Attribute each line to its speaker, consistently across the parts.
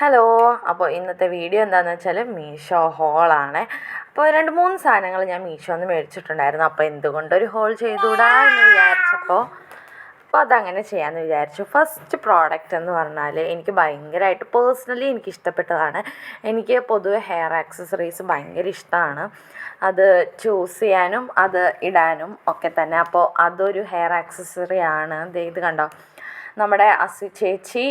Speaker 1: Hello. അപ്പോൾ ഇന്നത്തെ video എന്താണെന്ന് വെച്ചാൽ മീഷോ ഹോളാണ്. അപ്പോൾ 2-3 സാധനങ്ങൾ ഞാൻ മീഷോന്ന് മേടിച്ചിട്ടുണ്ടായിരുന്നു. അപ്പോൾ എന്തുകൊണ്ടൊരു ഹോൾ ചെയ്തുകൂടാ എന്ന് വിചാരിച്ചപ്പോൾ അതങ്ങനെ ചെയ്യാമെന്ന് വിചാരിച്ചു. ഫസ്റ്റ് പ്രോഡക്റ്റ് എന്ന് പറഞ്ഞാൽ എനിക്ക് ഭയങ്കരമായിട്ട് പേഴ്സണലി എനിക്കിഷ്ടപ്പെട്ടതാണ്. എനിക്ക് പൊതുവെ ഹെയർ ആക്സസറീസ് ഭയങ്കര ഇഷ്ടമാണ്. അത് ചൂസ് ചെയ്യാനും അത് ഇടാനും ഒക്കെ തന്നെ. അപ്പോൾ അതൊരു ഹെയർ ആക്സസറിയാണ്. ഇത് കണ്ടോ, നമ്മുടെ അസി ചേച്ചി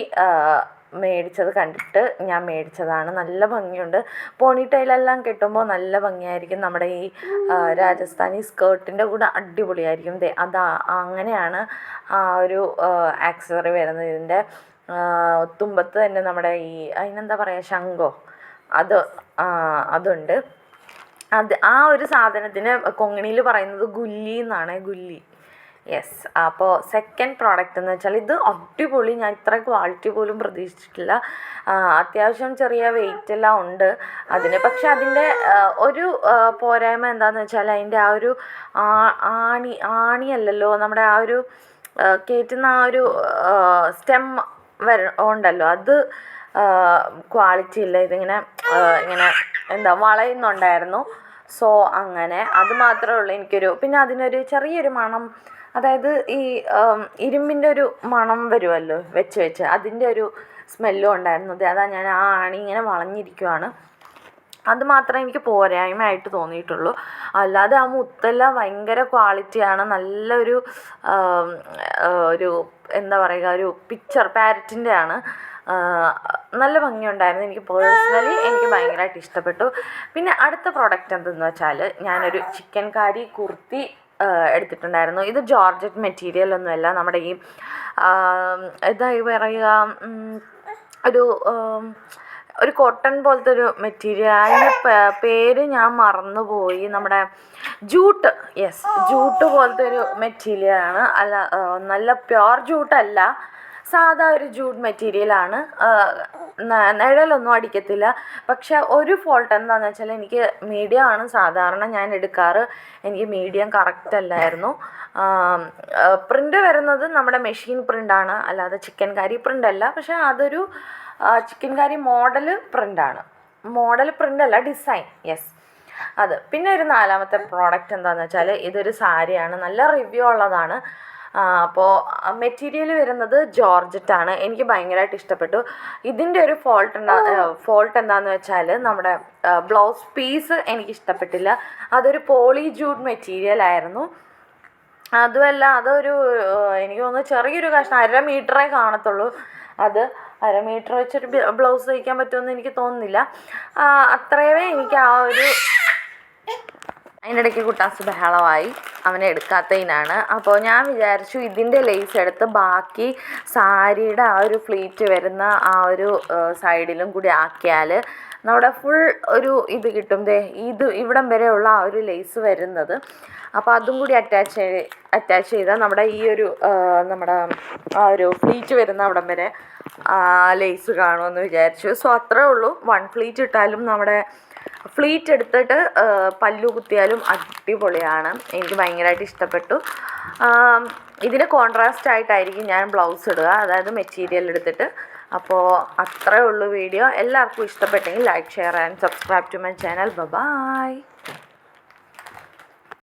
Speaker 1: മേടിച്ചത് കണ്ടിട്ട് ഞാൻ മേടിച്ചതാണ്. നല്ല ഭംഗിയുണ്ട്. പോണിറ്റെയിലെല്ലാം കെട്ടുമ്പോൾ നല്ല ഭംഗിയായിരിക്കും. നമ്മുടെ ഈ രാജസ്ഥാനി സ്കേർട്ടിൻ്റെ കൂടെ അടിപൊളിയായിരിക്കും. അങ്ങനെയാണ് ആ ഒരു ആക്സസറി വരുന്നത്. ഇതിൻ്റെ തുമ്പത്ത് തന്നെ നമ്മുടെ ഈ അതിനെന്താ പറയുക, ശംഖോ, അതുണ്ട്. ആ ഒരു സാധനത്തിന് കൊങ്ങിണിയിൽ പറയുന്നത് ഗുല്ലി എന്നാണ്. ഗുല്ലി, യെസ്. അപ്പോൾ സെക്കൻഡ് പ്രോഡക്റ്റ് എന്ന് വെച്ചാൽ ഇത് അടിപൊളി. ഞാൻ ഇത്ര ക്വാളിറ്റി പോലും പ്രതീക്ഷിച്ചിട്ടില്ല. അത്യാവശ്യം ചെറിയ വെയിറ്റ് എല്ലാം ഉണ്ട് അതിന്. പക്ഷെ അതിൻ്റെ ഒരു പോരായ്മ എന്താണെന്ന് വെച്ചാൽ അതിൻ്റെ ആ ഒരു ആണിയല്ലല്ലോ, നമ്മുടെ ആ ഒരു കയറ്റുന്ന ആ ഒരു സ്റ്റെം ഉണ്ടല്ലോ, അത് ക്വാളിറ്റി ഇല്ല. ഇങ്ങനെ എന്താ വളയുന്നുണ്ടായിരുന്നു. സോ അങ്ങനെ അത് മാത്രമേ ഉള്ളൂ എനിക്കൊരു. പിന്നെ അതിനൊരു ചെറിയൊരു മണം, അതായത് ഈ ഇരുമ്പിൻ്റെ ഒരു മണം വരുമല്ലോ വെച്ച് അതിൻ്റെ ഒരു സ്മെല്ലും ഉണ്ടായിരുന്നു. അതാ ഞാൻ ആ ആണി ഇങ്ങനെ വളഞ്ഞിരിക്കുവാണ്. അത് മാത്രമേ എനിക്ക് പോരായ്മയായിട്ട് തോന്നിയിട്ടുള്ളൂ. അല്ലാതെ ആ മുത്തെല്ലാം ഭയങ്കര ക്വാളിറ്റിയാണ്. നല്ലൊരു എന്താ പറയുക, ഒരു പിക്ചർ പാരറ്റിൻ്റെ ആണ്. നല്ല ഭംഗിയുണ്ടായിരുന്നു. എനിക്ക് പേഴ്സണലി ഭയങ്കരമായിട്ട് ഇഷ്ടപ്പെട്ടു. പിന്നെ അടുത്ത പ്രോഡക്റ്റ് എന്തെന്ന് വെച്ചാൽ ഞാനൊരു ചിക്കൻ കാരി കുർത്തി എടുത്തിട്ടുണ്ടായിരുന്നു. ഇത് ജോർജറ്റ് മെറ്റീരിയൽ ഒന്നുമല്ല, നമ്മുടെ ഈ ഇതായി പറയുക, ഒരു കോട്ടൺ പോലത്തെ ഒരു മെറ്റീരിയൽ. അതിൻ്റെ പേര് ഞാൻ മറന്നുപോയി. നമ്മുടെ ജൂട്ട്, യെസ്, ജൂട്ട് പോലത്തെ ഒരു മെറ്റീരിയലാണ്. അല്ല, നല്ല പ്യുവർ ജൂട്ടല്ല, സാധാ ഒരു ജൂട്ട് മെറ്റീരിയലാണ്. നിഴലൊന്നും അടിക്കത്തില്ല. പക്ഷെ ഒരു ഫോൾട്ട് എന്താണെന്ന് വെച്ചാൽ എനിക്ക് മീഡിയം ആണ് സാധാരണ ഞാൻ എടുക്കാറ്. എനിക്ക് മീഡിയം കറക്റ്റ് അല്ലായിരുന്നു. പ്രിൻ്റ് വരുന്നത് നമ്മുടെ മെഷീൻ പ്രിൻ്റാണ്, അല്ലാതെ ചിക്കൻ കാരി പ്രിൻ്റ് അല്ല. പക്ഷെ അതൊരു ചിക്കൻ കാരി മോഡൽ പ്രിൻ്റാണ്. മോഡൽ പ്രിൻ്റ് അല്ല, ഡിസൈൻ, യെസ്, അത്. പിന്നെ ഒരു 4-മത്തെ പ്രോഡക്റ്റ് എന്താണെന്ന് വെച്ചാൽ ഇതൊരു സാരിയാണ്. നല്ല റിവ്യൂ ഉള്ളതാണ്. അപ്പോൾ മെറ്റീരിയൽ വരുന്നത് ജോർജറ്റാണ്. എനിക്ക് ഭയങ്കരമായിട്ട് ഇഷ്ടപ്പെട്ടു. ഇതിൻ്റെ ഒരു ഫോൾട്ട് എന്താണെന്ന് വെച്ചാൽ നമ്മുടെ ബ്ലൗസ് പീസ് എനിക്കിഷ്ടപ്പെട്ടില്ല. അതൊരു പോളി ജൂട്ട് മെറ്റീരിയൽ ആയിരുന്നു. അതുമല്ല, അതൊരു എനിക്ക് തോന്നുന്നു ചെറിയൊരു കഷ്ണം, 1/2 മീറ്ററേ കാണത്തുള്ളൂ. അത് 1/2 മീറ്റർ വെച്ചൊരു ബ്ലൗസ് തയ്ക്കാൻ പറ്റുമെന്ന് എനിക്ക് തോന്നുന്നില്ല. അത്രയേ എനിക്ക് ആ ഒരു. അതിനിടയ്ക്ക് കുട്ടാസ് ബഹളമായി, അവനെ എടുക്കാത്തതിനാണ്. അപ്പോൾ ഞാൻ വിചാരിച്ചു ഇതിൻ്റെ ലേസ് എടുത്ത് ബാക്കി സാരിയുടെ ആ ഒരു ഫ്ലീറ്റ് വരുന്ന ആ ഒരു സൈഡിലും കൂടി ആക്കിയാൽ നമ്മുടെ ഫുൾ ഒരു ഇത് കിട്ടും. ഇവിടം വരെയുള്ള ആ ഒരു ലേസ് വരുന്നത്. അപ്പോൾ അതും കൂടി അറ്റാച്ച് ചെയ്താൽ നമ്മുടെ ഈ ഒരു നമ്മുടെ ആ ഒരു ഫ്ലീറ്റ് വരുന്ന അവിടം വരെ ലേസ് കാണുമെന്ന് വിചാരിച്ചു. സോ അത്രേ ഉള്ളൂ. 1 ഫ്ലീറ്റ് ഇട്ടാലും നമ്മുടെ ഫ്ലീറ്റ് എടുത്തിട്ട് പല്ലു കുത്തിയാലും അടിപൊളിയാണ്. എനിക്ക് ഭയങ്കരമായിട്ട് ഇഷ്ടപ്പെട്ടു. ഇതിന് കോൺട്രാസ്റ്റ് ആയിട്ടായിരിക്കും ഞാൻ ബ്ലൗസ് ഇടുക, അതായത് മെറ്റീരിയൽ എടുത്തിട്ട്. അപ്പോൾ അത്രേ ഉള്ളൂ വീഡിയോ. എല്ലാവർക്കും ഇഷ്ടപ്പെട്ടെങ്കിൽ like, share and subscribe to my channel. By.